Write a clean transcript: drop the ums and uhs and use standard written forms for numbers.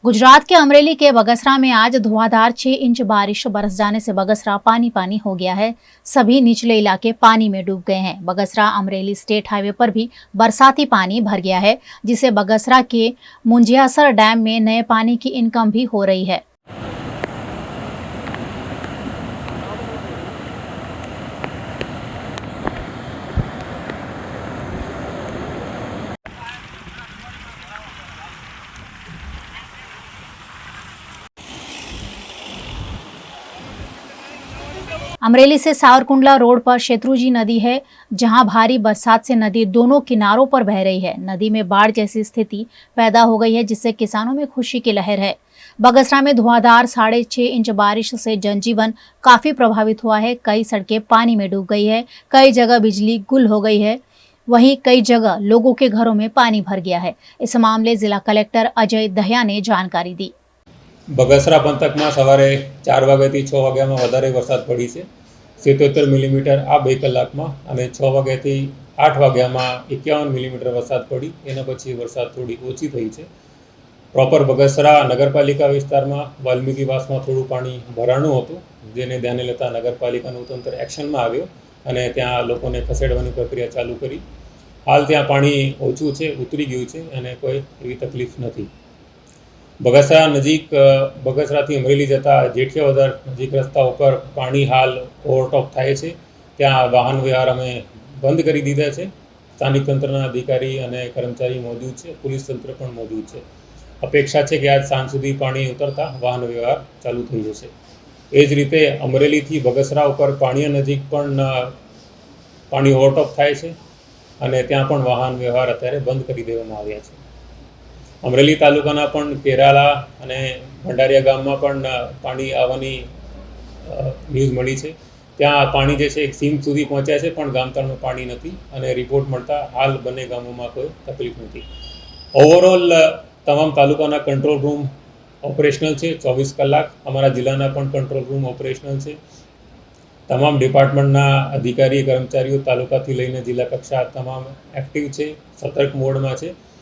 गुजरात के अमरेली के बगसरा में आज धुआंधार 6 इंच बारिश बरस जाने से बगसरा पानी पानी हो गया है। सभी निचले इलाके पानी में डूब गए हैं। बगसरा अमरेली स्टेट हाईवे पर भी बरसाती पानी भर गया है, जिससे बगसरा के मुंजियासर डैम में नए पानी की इनकम भी हो रही है। अमरेली से सावरकुंडला रोड पर शेत्रुजी नदी है, जहां भारी बरसात से नदी दोनों किनारों पर बह रही है। नदी में बाढ़ जैसी स्थिति पैदा हो गई है, जिससे किसानों में खुशी की लहर है। बगसरा में धुआंधार 6.5 इंच बारिश से जनजीवन काफी प्रभावित हुआ है। कई सड़कें पानी में डूब गई है, कई जगह बिजली गुल हो गई है, वहीं कई जगह लोगों के घरों में पानी भर गया है। इस मामले जिला कलेक्टर अजय दहिया ने जानकारी दी। बगसरा पंथक में सवारे 4 वाग्याथी 6 वाग्यामां वधारे वरसाद पड़ी है। 77 मिलीमीटर आ 2 कलाकमां अने 6 वाग्याथी 8 वाग्यामां 51 मिलीमीटर वरसाद पड़ी। एना पछी वरसाद थोड़ी ओછી थई छे। प्रोपर बगसरा नगरपालिका विस्तारमां वाल्मीकिवासमां थोडું पाणी भराणुं हतुं, जेने ध्याने लेता नगरपालिकानुं तंत्र एक्शनमां આવ્યો અને ત્યાં લોકોને ખસેડવાની પ્રક્રિયા ચાલુ કરી। हाल ત્યાં पाणी ओछું છે, ઉતરી ગયું છે અને કોઈ એવી તકલીફ નથી। बगसरा नजीक बगसराथी अमरेली जता जेठियावदर नजीक रस्ता पर पाणी हाल ओवरटॉप थाय छे। त्यां वाहन व्यवहार अमे बंद करी दीधा छे। स्थानिक तंत्रना अधिकारी अने कर्मचारी मौजूद छे, पुलिस तंत्र पण मौजूद छे। अपेक्षा छे कि आज सांज सुधी पाणी उतरता वाहन व्यवहार चालू थई जशे। ए ज रीते अमरेलीथी बगसरा उपर पाणिया नजीक पण पाणी ओवरटॉप थाय छे अने त्यां पण वाहन व्यवहार अत्यारे बंद करी देवामां आव्या छे। अमरेली तालुकाना पण केराला अने भंडारिया गाममां पण पाणी आववानी न्यूज मळी छे। त्यां पाणी जे छे एक सीम सुधी पहोंच्या छे, पण गामतळमां पाणी नथी अने रिपोर्ट मळता हाल बंने गामोमां कोई तकलीफ नथी। ओवरऑल तमाम तालुकाना कंट्रोल रूम ऑपरेशनल छे 24 कलाक। अमरा जिल्लाना पण कंट्रोल रूम ऑपरेशनल छे। तमाम डिपार्टमेंटना अधिकारी कर्मचारीओ तालुकाथी लईने जिल्ला कक्षा तमाम एक्टिव छे, सतर्क मोडमां छे।